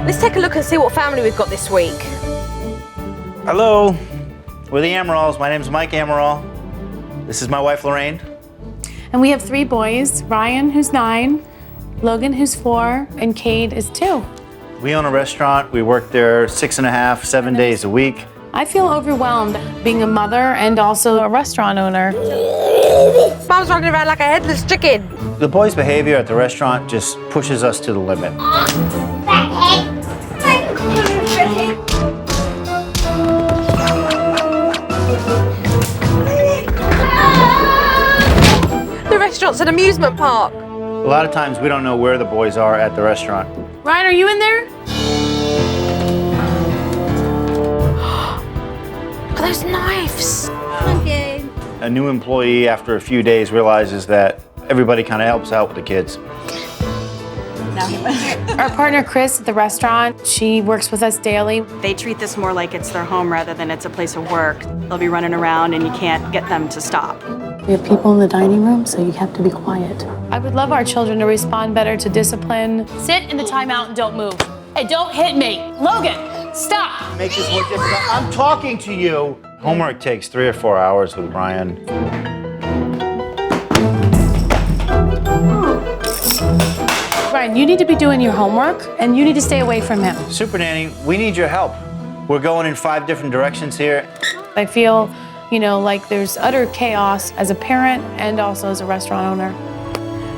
Let's take a look and see what family we've got this week. Hello, we're the Amarols. My name's Mike Amarol. This is my wife, Lorraine. And we have 3 boys, Ryan, who's 9, Logan, who's 4, and Kade is 2. We own a restaurant. We work there 6.5, 7 days a week. I feel overwhelmed being a mother and also a restaurant owner. Mom's running around like a headless chicken. The boys' behavior at the restaurant just pushes us to the limit. The restaurant's an amusement park. A lot of times we don't know where the boys are at the restaurant. Ryan, are you in there? Look at those knives. A new employee, after a few days, realizes that everybody kind of helps out with the kids. Our partner, Chris, at the restaurant, she works with us daily. They treat this more like it's their home rather than it's a place of work. They'll be running around and you can't get them to stop. We have people in the dining room, so you have to be quiet. I would love our children to respond better to discipline. Sit in the timeout and don't move. And don't hit me. Logan, stop. Make this more difficult. I'm talking to you. Homework takes 3 or 4 hours with Brian. Ryan, you need to be doing your homework, and you need to stay away from him. Supernanny, we need your help. We're going in 5 different directions here. I feel, like there's utter chaos as a parent and also as a restaurant owner.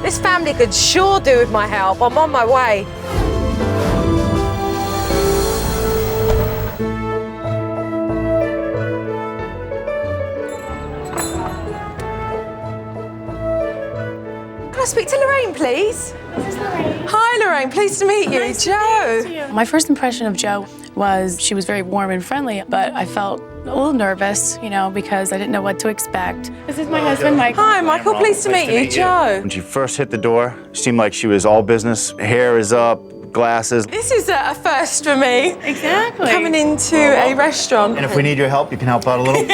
This family could sure do with my help. I'm on my way. Can I speak to Lorraine, please? This is Lorraine. Hi, Lorraine. Pleased to meet you. Joe. My first impression of Joe was she was very warm and friendly, but I felt a little nervous, because I didn't know what to expect. This is my husband, Michael. Hi, Michael. Pleased to meet you. Joe. When she first hit the door, she seemed like she was all business. Hair is up, glasses. This is a first for me. Exactly. Coming into a restaurant. And if we need your help, you can help out a little.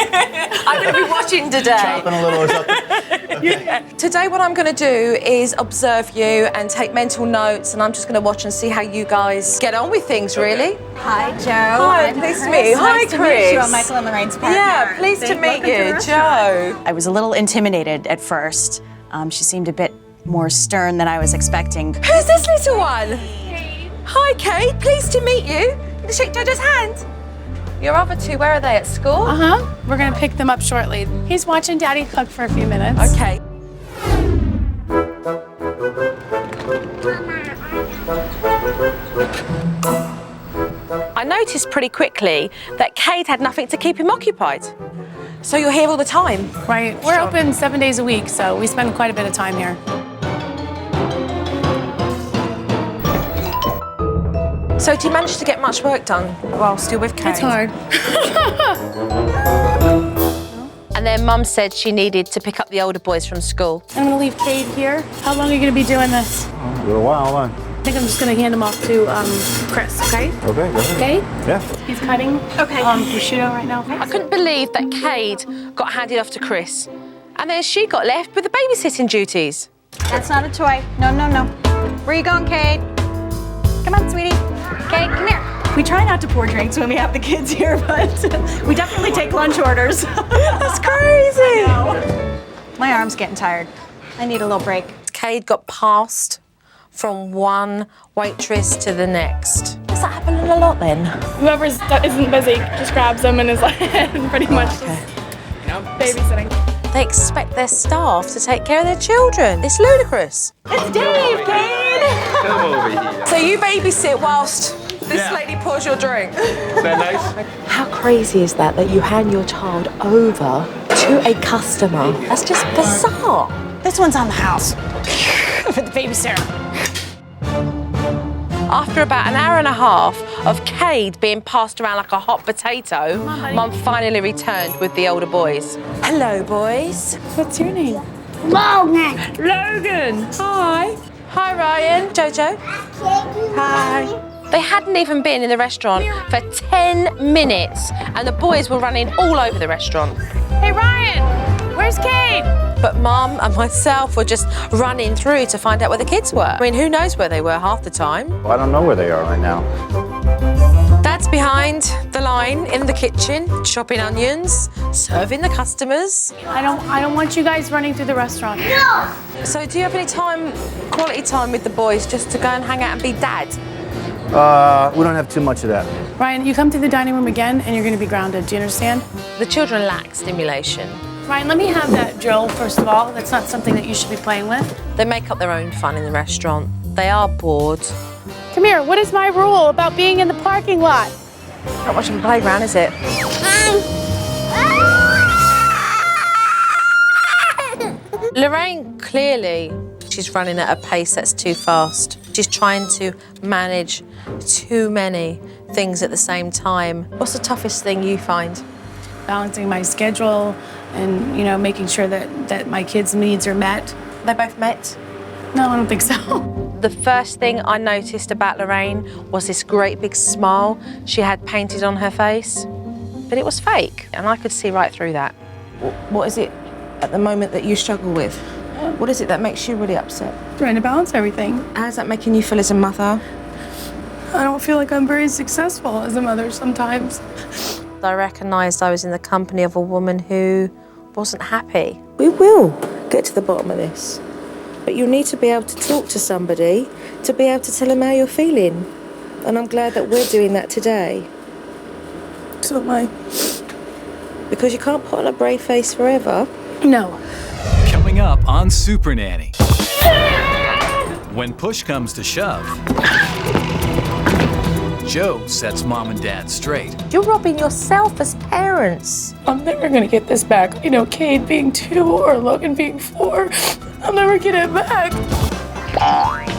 I'm going to be watching today. Chopping a little or something. Okay. Today what I'm going to do is observe you and take mental notes, and I'm just going to watch and see how you guys get on with things, really. Hi, Joe. Hi, I'm pleased to Chris. meet you. Hi, Nice to Chris. meet you. I'm Michael and Lorraine's partner. Yeah, pleased to meet you, Joe. I was a little intimidated at first. She seemed a bit more stern than I was expecting. Who's this little one? Hi, Kate. Pleased to meet you. Can you shake Jojo's hand? Your other 2, where are they, at school? We're gonna pick them up shortly. He's watching Daddy cook for a few minutes. Okay. I noticed pretty quickly that Kate had nothing to keep him occupied. So you're here all the time? Right. We're open 7 days a week, so we spend quite a bit of time here. So do you manage to get much work done whilst you're with Kate? It's hard. And then Mum said she needed to pick up the older boys from school. I'm gonna leave Kade here. How long are you gonna be doing this? A little while, hold on. I think I'm just gonna hand him off to Chris, okay? Okay, go ahead. Okay? Yeah. He's cutting prosciutto right now. I couldn't believe that Kate got handed off to Chris. And then she got left with the babysitting duties. That's not a toy. No, no, no. Where you going, Kate? Come on, sweetie. Kate, come here. We try not to pour drinks when we have the kids here, but we definitely take lunch orders. That's crazy. My arm's getting tired. I need a little break. Kate got passed from one waitress to the next. Does that happen a lot then? Whoever isn't busy just grabs them and is like pretty much babysitting. They expect their staff to take care of their children. It's ludicrous. It's Dave, Kate! Come over here. So you babysit whilst this lady pours your drink. Is that nice? How crazy is that you hand your child over to a customer? That's just bizarre. This one's on the house. For the babysitter. After about an hour and a half of Kade being passed around like a hot potato, Mum finally returned with the older boys. Hello, boys. What's your name? Logan. Logan. Hi. Hi, Ryan. Jojo. Hi. They hadn't even been in the restaurant for 10 minutes, and the boys were running all over the restaurant. Hey, Ryan! Where's Kade? But Mum and myself were just running through to find out where the kids were. I mean, who knows where they were half the time? Well, I don't know where they are right now. Dad's behind the line in the kitchen, chopping onions, serving the customers. I don't want you guys running through the restaurant. So do you have any quality time with the boys, just to go and hang out and be dad? We don't have too much of that. Ryan, you come to the dining room again and you're gonna be grounded. Do you understand? The children lack stimulation. Ryan, let me have that drill, first of all. That's not something that you should be playing with. They make up their own fun in the restaurant. They are bored. Come here, what is my rule about being in the parking lot? Not much of a playground, is it? Lorraine, clearly, she's running at a pace that's too fast. She's trying to manage too many things at the same time. What's the toughest thing you find? Balancing my schedule and, you know, making sure that my kids' needs are met. They both met? No, I don't think so. The first thing I noticed about Lorraine was this great big smile she had painted on her face, but it was fake, and I could see right through that. What is it at the moment that you struggle with? What is it that makes you really upset? Trying to balance everything. How's that making you feel as a mother? I don't feel like I'm very successful as a mother sometimes. I recognised I was in the company of a woman who wasn't happy. We will get to the bottom of this. But you need to be able to talk to somebody to be able to tell them how you're feeling. And I'm glad that we're doing that today. So am I. Because you can't put on a brave face forever. No. Coming up on Supernanny. When push comes to shove, Joe sets mom and dad straight. You're robbing yourself as parents. I'm never gonna get this back. You know, Kade being 2 or Logan being 4. I'll never get it back.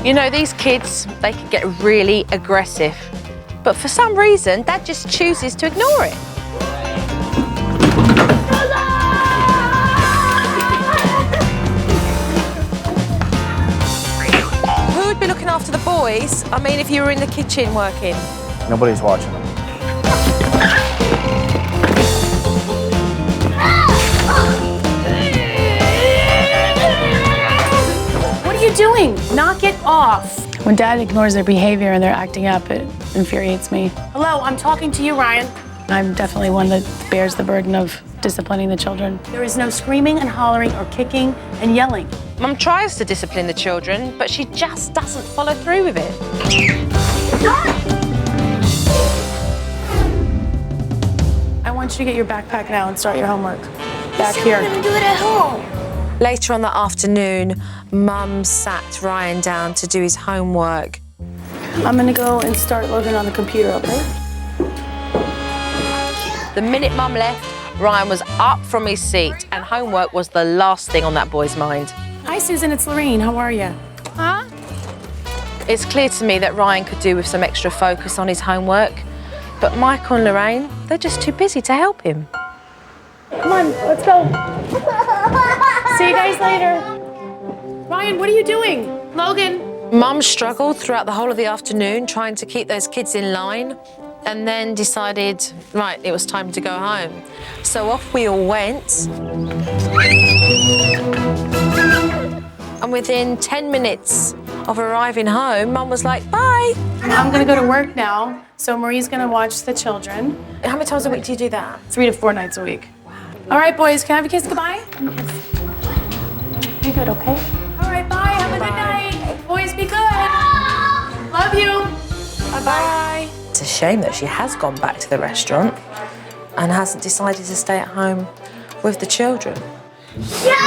You know, these kids, they can get really aggressive. But for some reason, Dad just chooses to ignore it. Who would be looking after the boys? I mean, if you were in the kitchen working. Nobody's watching them. What are you doing? Knock it off. When Dad ignores their behavior and they're acting up, it infuriates me. Hello, I'm talking to you, Ryan. I'm definitely one that bears the burden of disciplining the children. There is no screaming and hollering or kicking and yelling. Mum tries to discipline the children, but she just doesn't follow through with it. I want you to get your backpack now and start your homework. Back here. I'm gonna do it at home. Later on that afternoon, Mum sat Ryan down to do his homework. I'm gonna go and start Logan on the computer, okay? The minute Mum left, Ryan was up from his seat and homework was the last thing on that boy's mind. Hi, Susan, it's Lorraine. How are you? Huh? It's clear to me that Ryan could do with some extra focus on his homework, but Michael and Lorraine, they're just too busy to help him. Come on, let's go. See you guys later. Ryan, what are you doing? Logan. Mum struggled throughout the whole of the afternoon trying to keep those kids in line and then decided, right, it was time to go home. So off we all went. And within 10 minutes of arriving home, Mum was like, bye. I'm gonna go to work now, so Marie's gonna watch the children. How many times a week do you do that? 3 to 4 nights a week. All right, boys, can I have a kiss goodbye? Be good, okay? All right, bye, have a good night. Boys, be good. Love you. Bye-bye. It's a shame that she has gone back to the restaurant and hasn't decided to stay at home with the children. Shut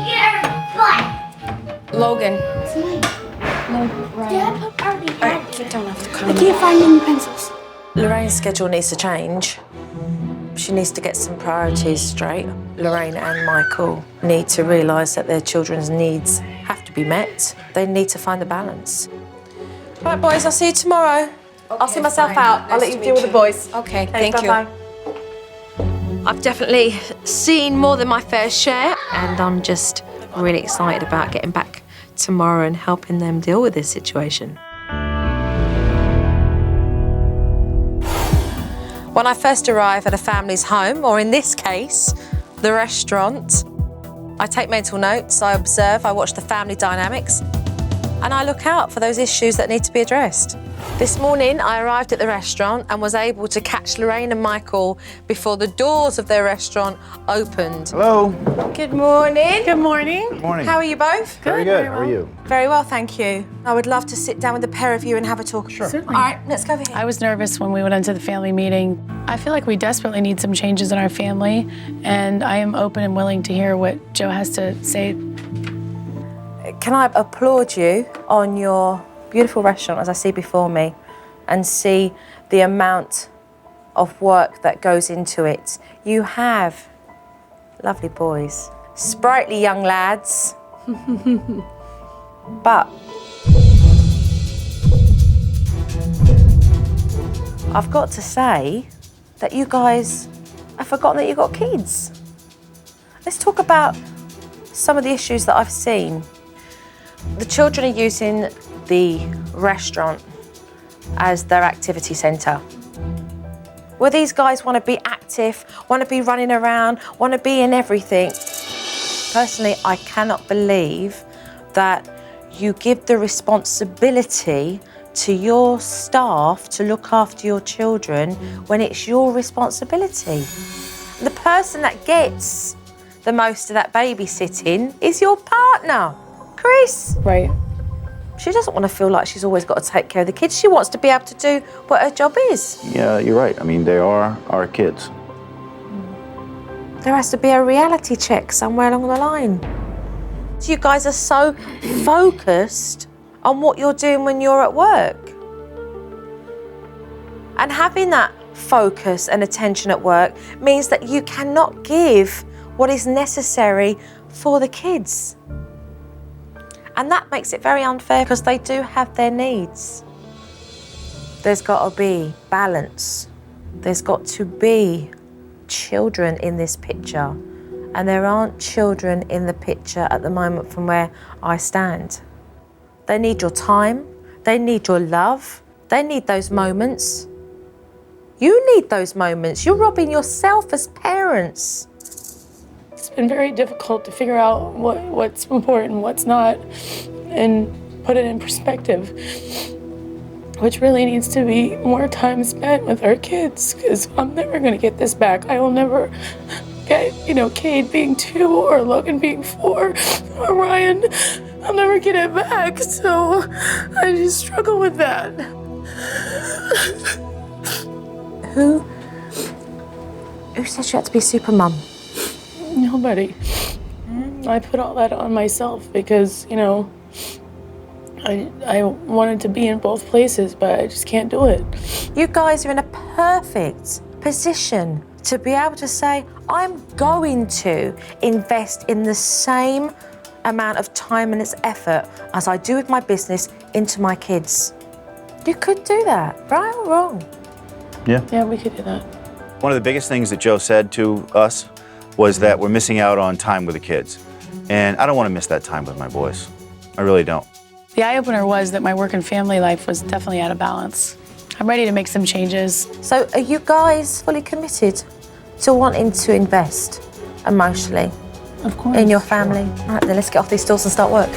your butt. Logan. Dad, Barbie. You don't have to come. I can't find any pencils. Lorraine's schedule needs to change. She needs to get some priorities straight. Lorraine and Michael need to realise that their children's needs have to be met. They need to find the balance. Right, boys, I'll see you tomorrow. Okay, I'll see myself out. I'll let you deal with the boys. Okay, thank you. Bye-bye. I've definitely seen more than my fair share, and I'm just really excited about getting back tomorrow and helping them deal with this situation. When I first arrive at a family's home, or in this case, the restaurant, I take mental notes, I observe, I watch the family dynamics, and I look out for those issues that need to be addressed. This morning, I arrived at the restaurant and was able to catch Lorraine and Michael before the doors of their restaurant opened. Hello. Good morning. Good morning. Good morning. How are you both? Very good. How are you? Very well, thank you. I would love to sit down with the pair of you and have a talk. Sure. Certainly. All right, let's go over here. I was nervous when we went into the family meeting. I feel like we desperately need some changes in our family, and I am open and willing to hear what Joe has to say. Can I applaud you on your beautiful restaurant as I see before me and see the amount of work that goes into it. You have lovely boys, sprightly young lads, but I've got to say that you guys have forgotten that you've got kids. Let's talk about some of the issues that I've seen. The children are using the restaurant as their activity centre. Where these guys want to be active, want to be running around, want to be in everything. Personally, I cannot believe that you give the responsibility to your staff to look after your children when it's your responsibility. The person that gets the most of that babysitting is your partner, Chris. Right. She doesn't want to feel like she's always got to take care of the kids. She wants to be able to do what her job is. Yeah, you're right. I mean, they are our kids. There has to be a reality check somewhere along the line. So you guys are so focused on what you're doing when you're at work. And having that focus and attention at work means that you cannot give what is necessary for the kids. And that makes it very unfair because they do have their needs. There's got to be balance. There's got to be children in this picture. And there aren't children in the picture at the moment from where I stand. They need your time. They need your love. They need those moments. You need those moments. You're robbing yourself as parents. It's been very difficult to figure out what's important and what's not and put it in perspective, which really needs to be more time spent with our kids because I'm never going to get this back. I will never get, Kade being 2 or Logan being 4 or Ryan. I'll never get it back, so I just struggle with that. Who said you had to be super mum? Nobody. I put all that on myself because, I wanted to be in both places, but I just can't do it. You guys are in a perfect position to be able to say, I'm going to invest in the same amount of time and effort as I do with my business into my kids. You could do that, right or wrong? Yeah, we could do that. One of the biggest things that Joe said to us was that we're missing out on time with the kids. And I don't want to miss that time with my boys. I really don't. The eye-opener was that my work and family life was definitely out of balance. I'm ready to make some changes. So are you guys fully committed to wanting to invest emotionally Of course. in your family? All right, then let's get off these stools and start work.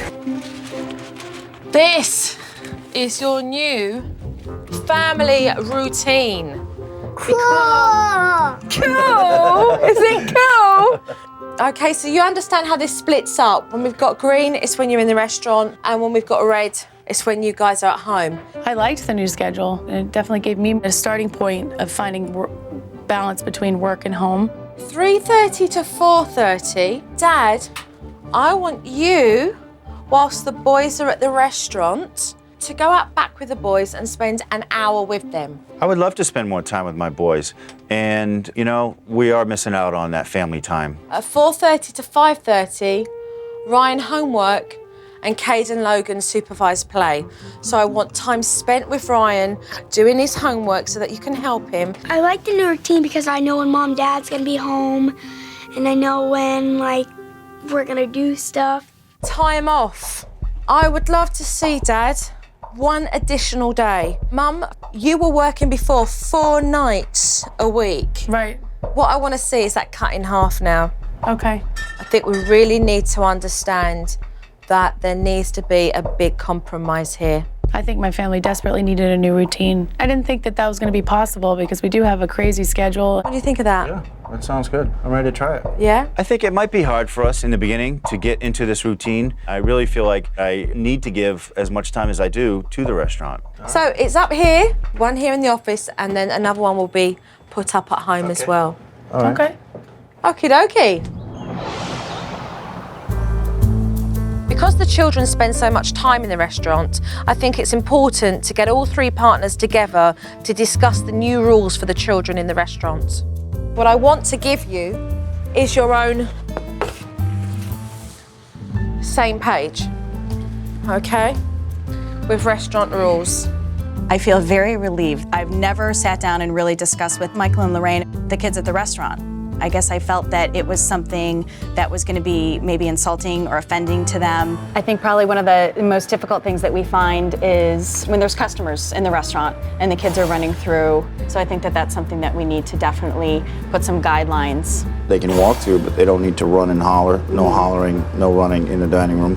This is your new family routine. Cool! Is it cool? Okay, so you understand how this splits up. When we've got green, it's when you're in the restaurant, and when we've got red, it's when you guys are at home. I liked the new schedule, and it definitely gave me a starting point of finding balance between work and home. 3:30 to 4:30. Dad, I want you, whilst the boys are at the restaurant, to go out back with the boys and spend an hour with them. I would love to spend more time with my boys. And, we are missing out on that family time. At 4:30 to 5:30, Ryan homework and Kade and Logan supervised play. So I want time spent with Ryan doing his homework so that you can help him. I like the new routine because I know when Mom and Dad's gonna be home and I know when we're gonna do stuff. Time off. I would love to see, Dad, one additional day. Mum, you were working before 4 nights a week. Right. What I want to see is that cut in half now. Okay. think we really need to understand that there needs to be a big compromise here. I think my family desperately needed a new routine. I didn't think that that was going to be possible because we do have a crazy schedule. What do you think of that? Yeah, that sounds good. I'm ready to try it. Yeah? I think it might be hard for us in the beginning to get into this routine. I really feel like I need to give as much time as I do to the restaurant. So it's up here, one here in the office, and then another one will be put up at home as well. All right. Okay. Okie dokie. Because the children spend so much time in the restaurant, I think it's important to get all three partners together to discuss the new rules for the children in the restaurant. What I want to give you is your own same page, okay? With restaurant rules. I feel very relieved. I've never sat down and really discussed with Michael and Lorraine, the kids at the restaurant. I guess I felt that it was something that was going to be maybe insulting or offending to them. I think probably one of the most difficult things that we find is when there's customers in the restaurant and the kids are running through. So I think that that's something that we need to definitely put some guidelines. They can walk through, but they don't need to run and holler. No hollering, no running in the dining room.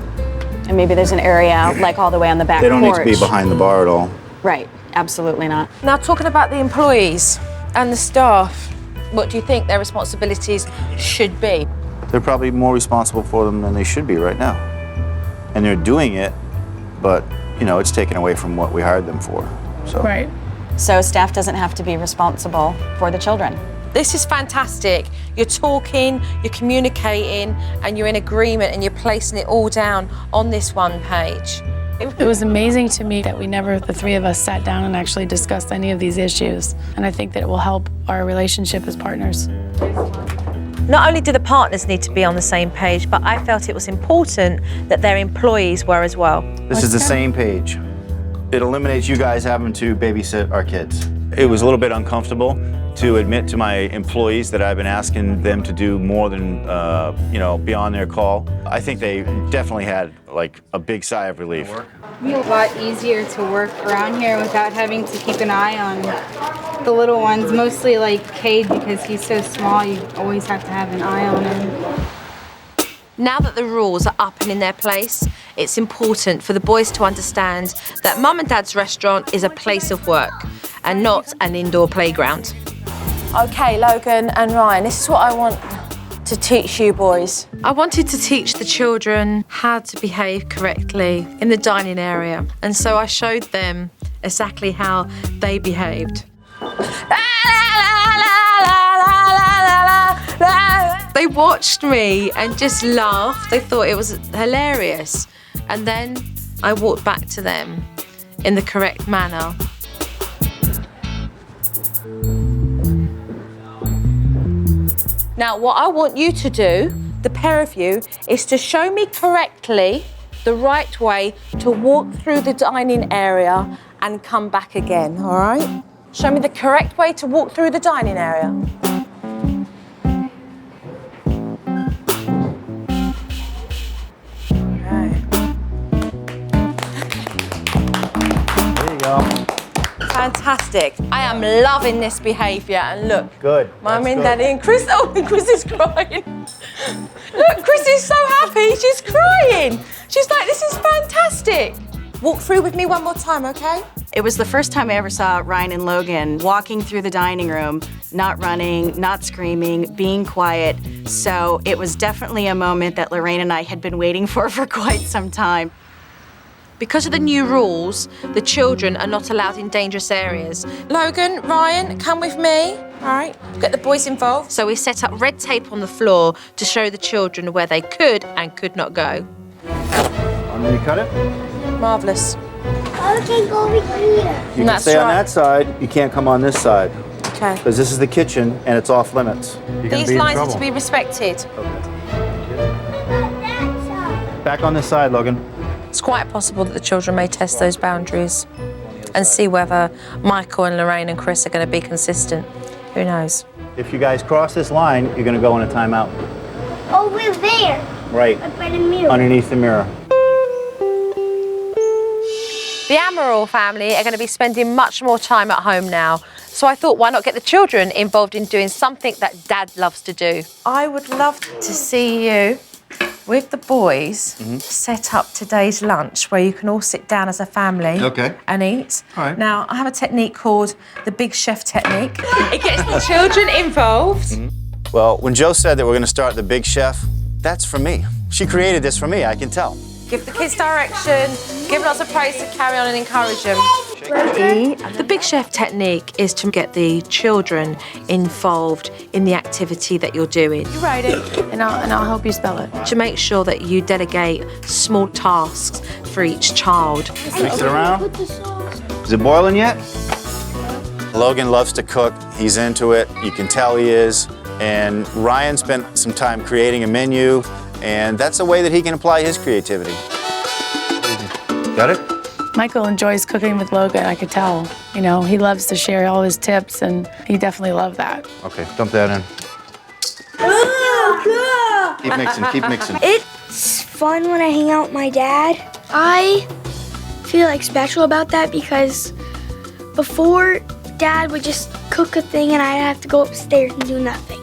And maybe there's an area like all the way on the back porch. They don't need to be behind the bar at all. Right, absolutely not. Now, talking about the employees and the staff, what do you think their responsibilities should be? They're probably more responsible for them than they should be right now. And they're doing it, but, you know, it's taken away from what we hired them for. So. Right. So staff doesn't have to be responsible for the children. This is fantastic. You're talking, you're communicating, and you're in agreement, and you're placing it all down on this one page. It was amazing to me that the three of us sat down and actually discussed any of these issues. And I think that it will help our relationship as partners. Not only do the partners need to be on the same page, but I felt it was important that their employees were as well. This is the same page. It eliminates you guys having to babysit our kids. It was a little bit uncomfortable to admit to my employees that I've been asking them to do more than, you know, beyond their call. I think they definitely had like a big sigh of relief. It'd be a lot easier to work around here without having to keep an eye on the little ones, mostly like Kade, because he's so small, you always have to have an eye on him. Now that the rules are up and in their place, it's important for the boys to understand that Mum and Dad's restaurant is a place of work and not an indoor playground. Okay, Logan and Ryan, this is what I want to teach you boys. I wanted to teach the children how to behave correctly in the dining area, and so I showed them exactly how they behaved. They watched me and just laughed. They thought it was hilarious. And then I walked back to them in the correct manner. Now, what I want you to do, the pair of you, is to show me correctly the right way to walk through the dining area and come back again, all right? Show me the correct way to walk through the dining area. Fantastic. I am loving this behaviour, and look. Good. Mum and Daddy and Chris. Oh, and Chris is crying. Look, Chris is so happy. She's crying. She's like, this is fantastic. Walk through with me one more time, okay? It was the first time I ever saw Ryan and Logan walking through the dining room, not running, not screaming, being quiet. So it was definitely a moment that Lorraine and I had been waiting for quite some time. Because of the new rules, the children are not allowed in dangerous areas. Logan, Ryan, come with me. All right, get the boys involved. So we set up red tape on the floor to show the children where they could and could not go. Want me to cut it? Marvellous. I can go over here. You can stay on that side. You can't come on this side. Okay. Because this is the kitchen and it's off limits. These lines are to be respected. Back on this side, Logan. It's quite possible that the children may test those boundaries and see whether Michael and Lorraine and Chris are going to be consistent. Who knows? If you guys cross this line, you're going to go in a timeout. Over there. Right. Up by the mirror. Underneath the mirror. The Amaral family are going to be spending much more time at home now. So I thought, why not get the children involved in doing something that Dad loves to do? I would love to see you with the boys set up today's lunch where you can all sit down as a family and eat. All right. Now, I have a technique called the Big Chef technique. It gets the children involved. Well, when Joe said that we're going to start the Big Chef, that's for me. She created this for me, I can tell. Give the kids direction, give lots of praise to carry on and encourage them. The Big Chef technique is to get the children involved in the activity that you're doing. You write it, and I'll help you spell it. To make sure that you delegate small tasks for each child. Mix it around. Is it boiling yet? Logan loves to cook. He's into it. You can tell he is. And Ryan spent some time creating a menu, and that's a way that he can apply his creativity. Got it? Michael enjoys cooking with Logan, I could tell. You know, he loves to share all his tips, and he definitely loved that. Okay, dump that in. Keep mixing, keep mixing. It's fun when I hang out with my dad. I feel like special about that because before, Dad would just cook a thing and I'd have to go upstairs and do nothing.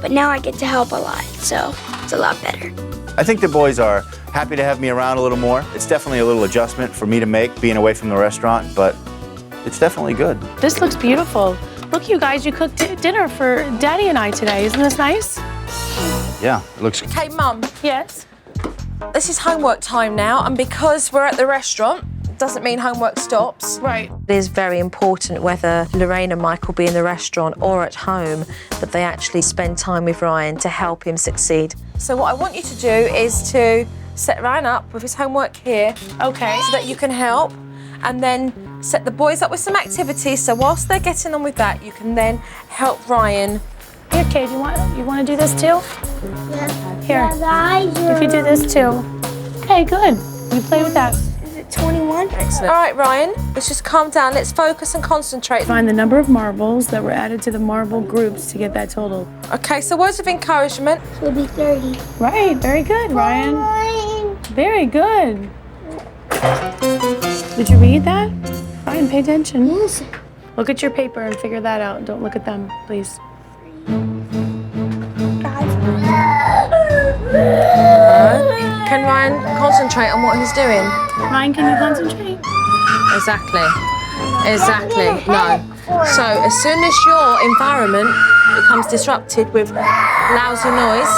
But now I get to help a lot, so it's a lot better. I think the boys are happy to have me around a little more. It's definitely a little adjustment for me to make, being away from the restaurant, but it's definitely good. This looks beautiful. Look, you guys, you cooked dinner for Daddy and I today. Isn't this nice? Yeah, it looks good. Okay, Mum, Yes. this is homework time now, and because we're at the restaurant, doesn't mean homework stops. Right. It is very important whether Lorraine and Michael be in the restaurant or at home that they actually spend time with Ryan to help him succeed. So what I want you to do is to set Ryan up with his homework here. Okay. So that you can help, and then set the boys up with some activities. So whilst they're getting on with that, you can then help Ryan. Here, Kade, you want to do this too? Yeah. Here. Yeah, If you do this too. Okay, good. You play with that. Is it 21? Excellent. All right, Ryan, let's just calm down. Let's focus and concentrate. Find the number of marbles that were added to the marble groups to get that total. Okay, so words of encouragement. It'll be 30. Right, very good, Ryan. Very good. Did you read that? Ryan, pay attention. Yes. Look at your paper and figure that out. Don't look at them, please. Can Ryan concentrate on what he's doing? Ryan, can you concentrate? Exactly. No. So as soon as your environment becomes disrupted with lousy noise,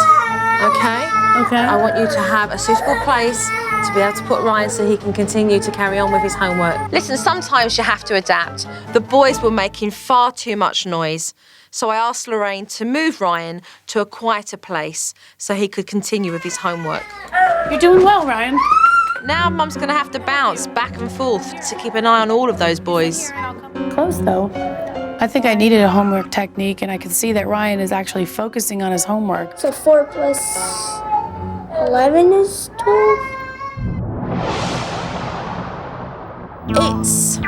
okay? Okay. I want you to have a suitable place to be able to put Ryan so he can continue to carry on with his homework. Listen, sometimes you have to adapt. The boys were making far too much noise. So I asked Lorraine to move Ryan to a quieter place so he could continue with his homework. You're doing well, Ryan. Now Mum's going to have to bounce back and forth to keep an eye on all of those boys. Close, though. I think I needed a homework technique, and I can see that Ryan is actually focusing on his homework. So 4 plus 11 is 12? It's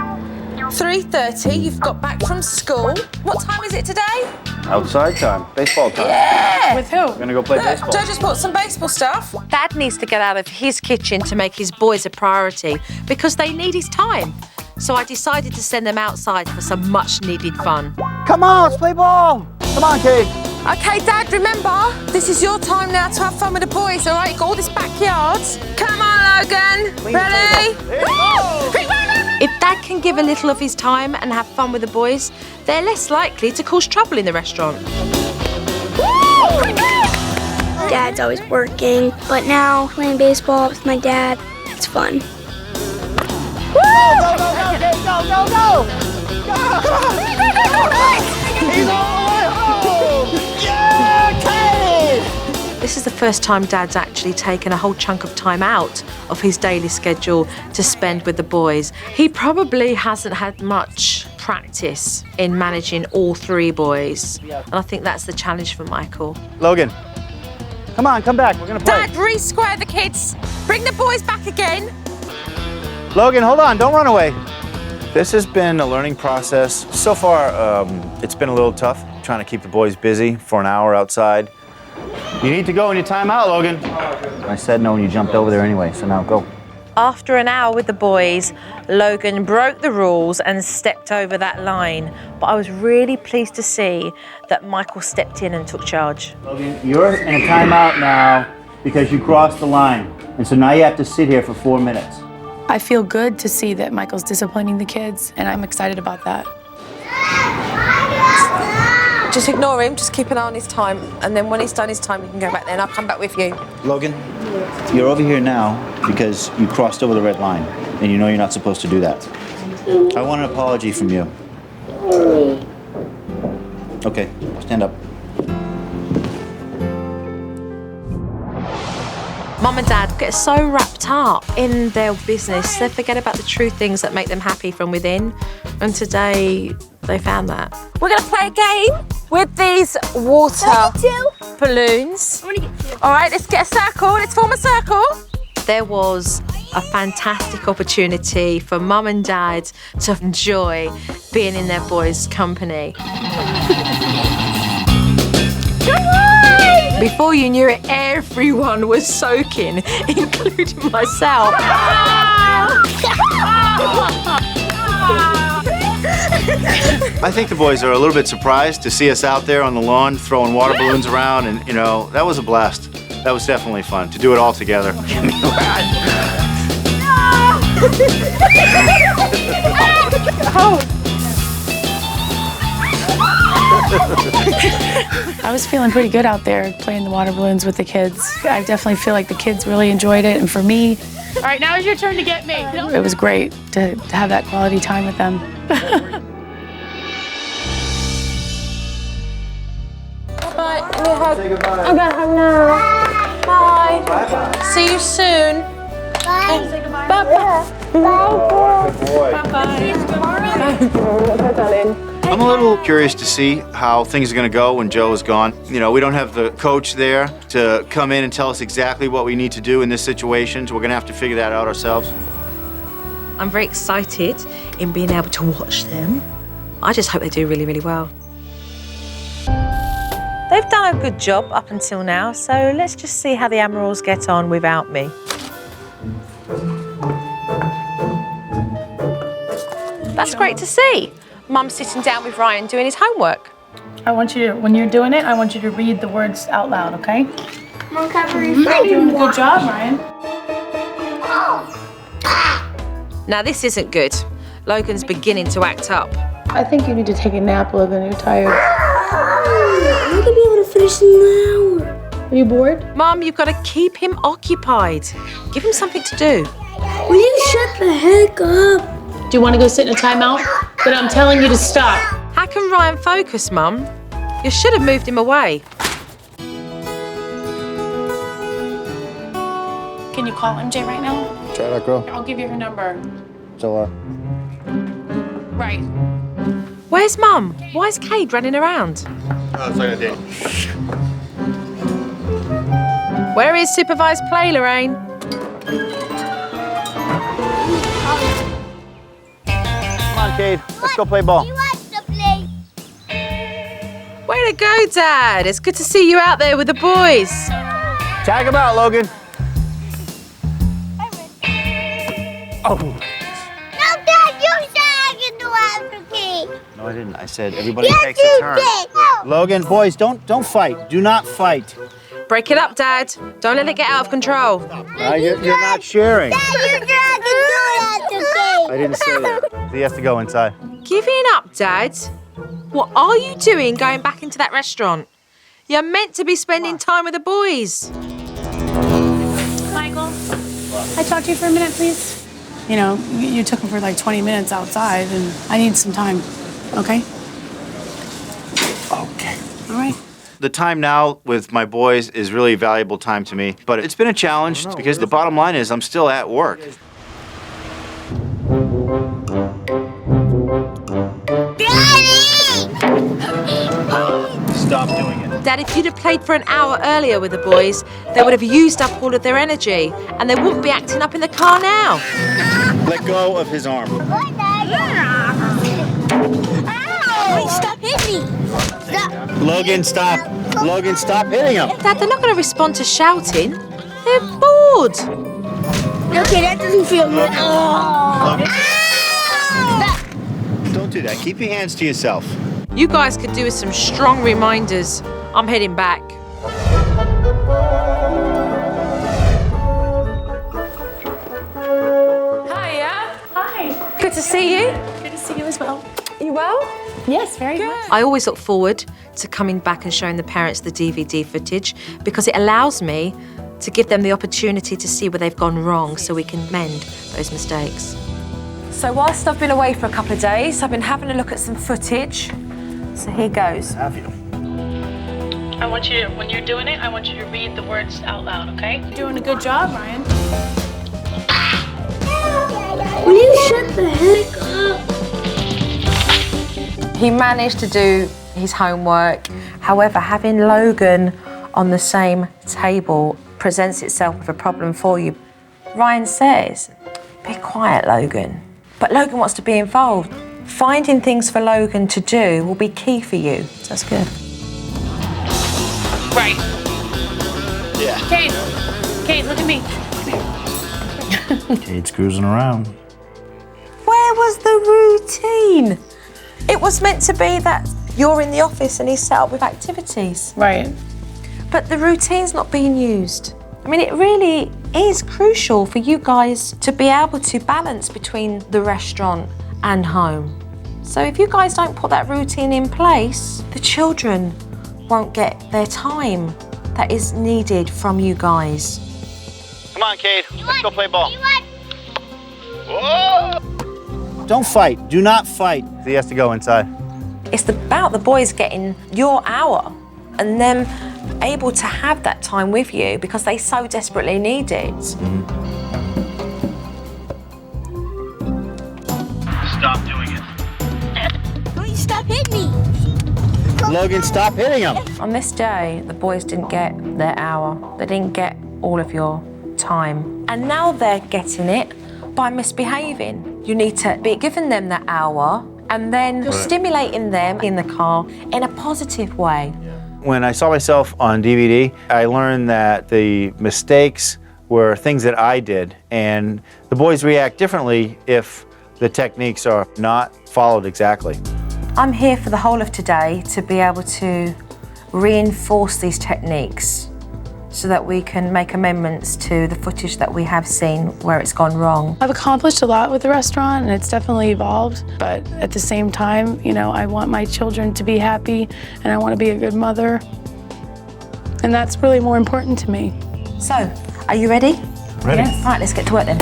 3:30. You've got back from school. What time is it today? Outside time, baseball time. Yeah. With who? We're gonna go play baseball. Joe just bought some baseball stuff. Dad needs to get out of his kitchen to make his boys a priority because they need his time. So I decided to send them outside for some much-needed fun. Come on, let's play ball. Come on, Kade. Okay, Dad, remember, this is your time now to have fun with the boys, all right? You've got all this backyard. Come on, Logan. Ready? If Dad can give a little of his time and have fun with the boys, they're less likely to cause trouble in the restaurant. Dad's always working, but now playing baseball with my dad, it's fun. Go, go, go, go, go, go, He's all the way home! Yeah, Kade! This is the first time Dad's actually taken a whole chunk of time out of his daily schedule to spend with the boys. He probably hasn't had much practice in managing all 3 boys. And I think that's the challenge for Michael. Logan, come on, come back. We're gonna play. Dad, re-square the kids. Bring the boys back again. Logan, hold on, don't run away. This has been a learning process. So far, it's been a little tough trying to keep the boys busy for an hour outside. You need to go in your timeout, Logan. I said no when you jumped over there anyway, so now go. After an hour with the boys, Logan broke the rules and stepped over that line. But I was really pleased to see that Michael stepped in and took charge. Logan, you're in a timeout now because you crossed the line. And so now you have to sit here for 4 minutes. I feel good to see that Michael's disciplining the kids, and I'm excited about that. Just ignore him, just keep an eye on his time, and then when he's done his time, you can go back there and I'll come back with you. Logan, you're over here now because you crossed over the red line, and you know you're not supposed to do that. I want an apology from you. Okay, stand up. Mum and Dad get so wrapped up in their business, they forget about the true things that make them happy from within. And today, they found that. We're gonna play a game with these water balloons. All right, let's get a circle. Let's form a circle. There was a fantastic opportunity for Mum and Dad to enjoy being in their boys' company. Before you knew it, everyone was soaking, including myself. I think the boys are a little bit surprised to see us out there on the lawn throwing water balloons around, and you know, that was a blast. That was definitely fun to do it all together. I was feeling pretty good out there playing the water balloons with the kids. I definitely feel like the kids really enjoyed it, and for me, all right, now it's your turn to get me. It was great to have that quality time with them. Bye. Give me a hug. Say goodbye. I'm going home now. Bye. Bye-bye. See you soon. Bye. Say goodbye. Bye-bye. I'm a little curious to see how things are going to go when Joe is gone. You know, we don't have the coach there to come in and tell us exactly what we need to do in this situation, so we're going to have to figure that out ourselves. I'm very excited in being able to watch them. I just hope they do really, really well. They've done a good job up until now, so let's just see how the Amarals get on without me. That's great to see. Mum's sitting down with Ryan doing his homework. I want you to, when you're doing it, I want you to read the words out loud, okay? Mom, can I read? You're doing a good job, Ryan. Now this isn't good. Logan's beginning to act up. I think you need to take a nap, Logan. You're tired. I'm not gonna be able to finish in an hour. Are you bored? Mum, you've got to keep him occupied. Give him something to do. Will you shut the heck up? Do you want to go sit in a timeout? But I'm telling you to stop. How can Ryan focus, Mum? You should have moved him away. Can you call MJ right now? Try that, girl. I'll give you her number. So, Right. Where's Mum? Why is Kade running around? it's like a date. Where is supervised play, Lorraine? Come on, Kade. Let's go play ball. He wants to play. Way to go, Dad. It's good to see you out there with the boys. Tag him out, Logan. Oh. No, Dad, you said I can do after Kade. No, I didn't. I said everybody Yes, takes a you turn. did. No. Logan, boys, don't fight. Do not fight. Break it up, Dad. Don't let it get out of control. You're not sharing. Dad, you said I can do after Kade. I didn't say that. He has to go inside. Giving up, Dad? What are you doing going back into that restaurant? You're meant to be spending time with the boys. Michael, can I talk to you for a minute, please? You know, you took him for like 20 minutes outside, and I need some time, okay? Okay. All right. The time now with my boys is really valuable time to me, but it's been a challenge because the bottom line is I'm still at work. Stop doing it. Dad, if you'd have played for an hour earlier with the boys, they would have used up all of their energy and they wouldn't be acting up in the car now. Let go of his arm. Wait, stop hitting me. Stop. Logan, stop. Logan, stop hitting him. Dad, they're not going to respond to shouting. They're bored. Okay, that doesn't feel good. Don't do that. Keep your hands to yourself. You guys could do with some strong reminders. I'm heading back. Hiya. Hi. Good to see you. Good to see you as well. You well? Yes, very much. I always look forward to coming back and showing the parents the DVD footage because it allows me to give them the opportunity to see where they've gone wrong so we can mend those mistakes. So whilst I've been away for a couple of days, I've been having a look at some footage. So here goes. Have you? I want you to, when you're doing it, I want you to read the words out loud, okay? You're doing a good job, Ryan. Will you shut the heck up? He managed to do his homework. However, having Logan on the same table presents itself with a problem for you. Ryan says, be quiet, Logan. But Logan wants to be involved. Finding things for Logan to do will be key for you. So that's good. Right. Yeah. Kade, look at me. Kate's cruising around. Where was the routine? It was meant to be that you're in the office and he's set up with activities. Right. But the routine's not being used. I mean, it really is crucial for you guys to be able to balance between the restaurant and home. So if you guys don't put that routine in place, the children won't get their time that is needed from you guys. Come on, Kate. Let's go play ball. Whoa! Don't fight. Do not fight. He has to go inside. It's about the boys getting your hour and them able to have that time with you because they so desperately need it. Stop doing it. Will you stop hitting me? Logan, stop hitting him. On this day, the boys didn't get their hour. They didn't get all of your time. And now they're getting it by misbehaving. You need to be giving them that hour and then you're stimulating them in the car in a positive way. When I saw myself on DVD, I learned that the mistakes were things that I did, and the boys react differently if the techniques are not followed exactly. I'm here for the whole of today to be able to reinforce these techniques so that we can make amendments to the footage that we have seen where it's gone wrong. I've accomplished a lot with the restaurant and it's definitely evolved, but at the same time, you know, I want my children to be happy and I want to be a good mother. And that's really more important to me. So, are you ready? Ready. Yes. All right, let's get to work then.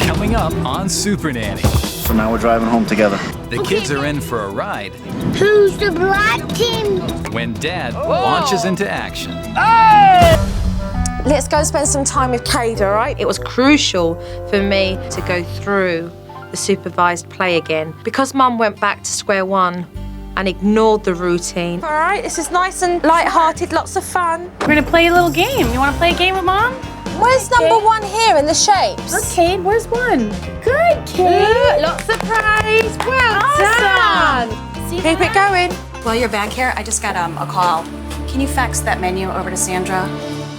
Coming up on Supernanny, So now we're driving home together. the kids are in for a ride Who's the black team? when Dad launches into action. Let's go spend some time with Kade, all right? It was crucial for me to go through the supervised play again because Mum went back to square one and ignored the routine. All right, this is nice and light-hearted, lots of fun. We're gonna play a little game. You wanna play a game with Mom? Where's number one here in the shapes? Okay, where's one? Good, Good, lots of praise. Well done. Keep it going. While you're back here, I just got a call. Can you fax that menu over to Sandra?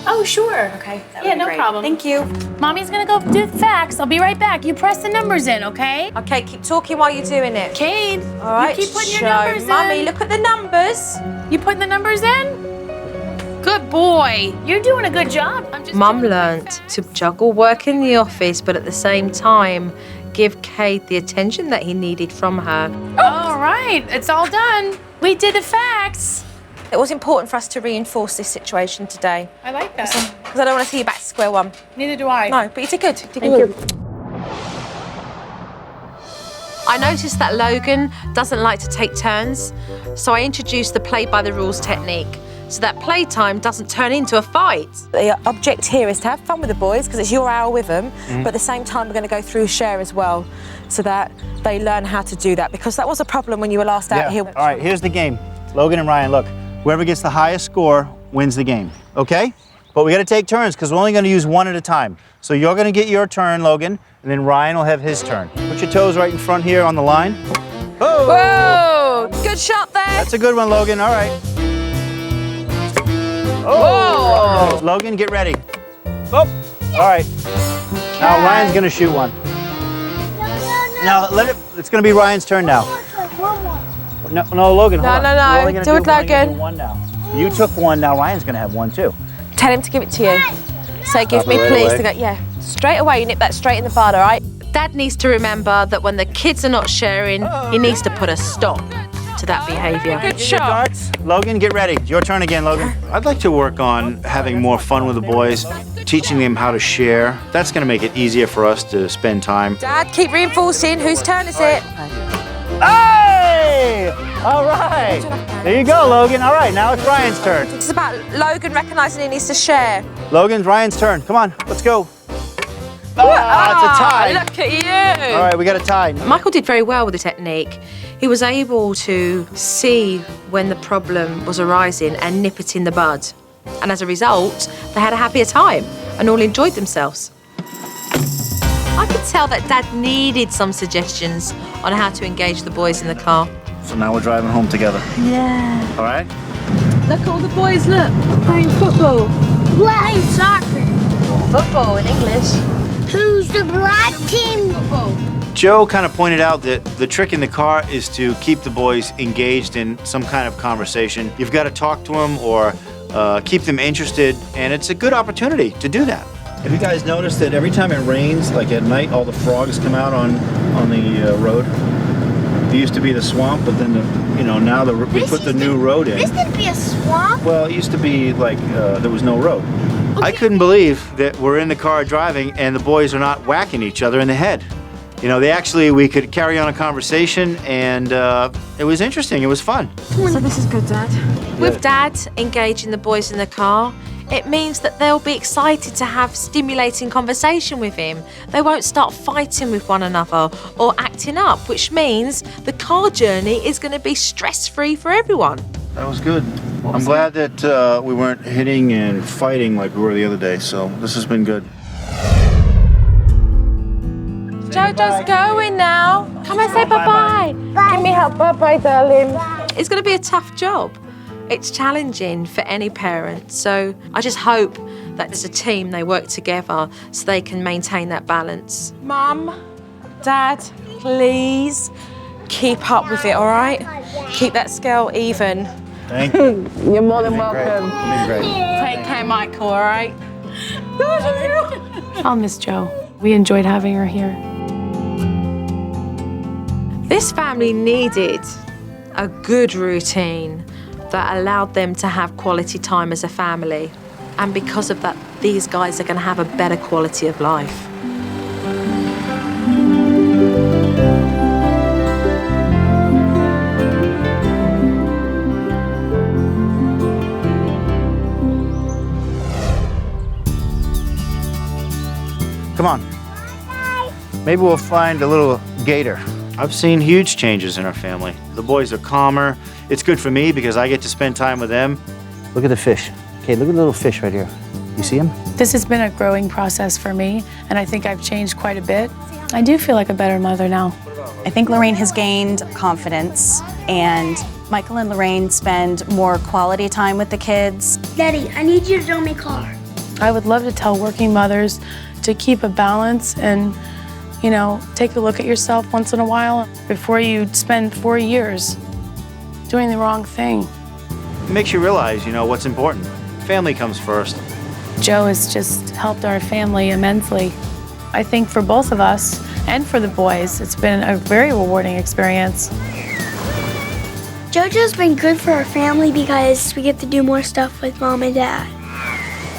Oh, sure. Okay. That would Yeah, be no great. problem. Thank you. Mommy's gonna go do the facts. I'll be right back. You press the numbers in, okay? Okay, keep talking while you're doing it. Kade, All right, you keep putting your show numbers Mummy, in. look at the numbers. You putting the numbers in? Good boy. You're doing a good job. I'm just Mum doing the learnt facts. to juggle work in the office, but at the same time, give Kade the attention that he needed from her. All right, it's all done. We did the facts. It was important for us to reinforce this situation today I like that. because I don't want to see you back to square one. Neither do I. No, but you did good. You did Thank good. you. I noticed that Logan doesn't like to take turns, so I introduced the play by the rules technique so that playtime doesn't turn into a fight. The object here is to have fun with the boys because it's your hour with them, but at the same time we're going to go through share as well so that they learn how to do that because that was a problem when you were last out here. All right, here's the game. Logan and Ryan, look. Whoever gets the highest score wins the game, okay? But we got to take turns because we're only going to use one at a time. So you're going to get your turn, Logan, and then Ryan will have his turn. Put your toes right in front here on the line. Oh! Whoa! Good shot there. That's a good one, Logan. All right. Oh! Logan, get ready. Oh! All right. Now Ryan's gonna shoot one. Now it's gonna be Ryan's turn now. No, Logan, hold on. No. We're only gonna Do it, we're only gonna Logan. do one now. You took one, now Ryan's gonna have one too. Tell him to give it to you. Say, give me, right please. away. To go, yeah, straight away. You nip that straight in the bud, all right? Dad needs to remember that when the kids are not sharing, he needs to put a stop to that behaviour. Good shot. Logan, get ready. Your turn again, Logan. I'd like to work on having more fun with the boys, teaching them how to share. That's gonna make it easier for us to spend time. Dad, keep reinforcing. Whose turn is it? Hey! All right. There you go, Logan. All right, now it's Ryan's turn. It's about Logan recognising he needs to share. Logan, Ryan's turn. Come on, let's go. It's a tie. Look at you. All right, we got a tie. Michael did very well with the technique. He was able to see when the problem was arising and nip it in the bud. And as a result, they had a happier time and all enjoyed themselves. I could tell that Dad needed some suggestions on how to engage the boys in the car. So now we're driving home together. Yeah. All right? Look at all the boys, look, playing football. Playing soccer. Football in English. Who's the black team? Football. Joe kind of pointed out that the trick in the car is to keep the boys engaged in some kind of conversation. You've got to talk to them or keep them interested, and it's a good opportunity to do that. Have you guys noticed that every time it rains, like at night, all the frogs come out on the road? There used to be the swamp, but then now we put the new road in. This could be a swamp. Well, it used to be like there was no road. Okay. I couldn't believe that we're in the car driving and the boys are not whacking each other in the head. We could carry on a conversation, and it was interesting. It was fun. So this is good, Dad. With Dad engaging the boys in the car, it means that they'll be excited to have stimulating conversation with him. They won't start fighting with one another or acting up, which means the car journey is going to be stress-free for everyone. That was good. I'm glad that we weren't hitting and fighting like we were the other day, so this has been good. Jojo's going now. Come and say bye-bye. Give me help. Bye-bye, darling. It's going to be a tough job. It's challenging for any parent, so I just hope that as a team they work together so they can maintain that balance. Mum, Dad, please keep up with it, all right? Keep that scale even. Thank you. You're more than welcome. Great. Take care, Michael, all right? I'll miss Joe. We enjoyed having her here. This family needed a good routine that allowed them to have quality time as a family. And because of that, these guys are going to have a better quality of life. Come on. Maybe we'll find a little gator. I've seen huge changes in our family. The boys are calmer. It's good for me because I get to spend time with them. Look at the fish. Okay, look at the little fish right here. You see him? This has been a growing process for me, and I think I've changed quite a bit. I do feel like a better mother now. I think Lorraine has gained confidence, and Michael and Lorraine spend more quality time with the kids. Daddy, I need you to drill me car. I would love to tell working mothers to keep a balance and, take a look at yourself once in a while before you spend 4 years doing the wrong thing. It makes you realize, what's important. Family comes first. Joe has just helped our family immensely. I think for both of us and for the boys, it's been a very rewarding experience. JoJo's been good for our family because we get to do more stuff with Mom and Dad.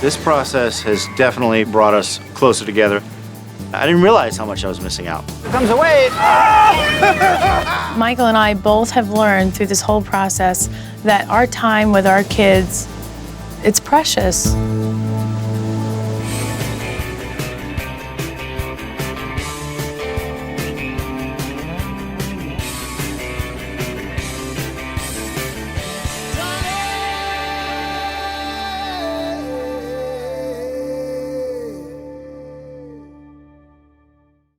This process has definitely brought us closer together. I didn't realize how much I was missing out. Here comes a wave! Michael and I both have learned through this whole process that our time with our kids, it's precious.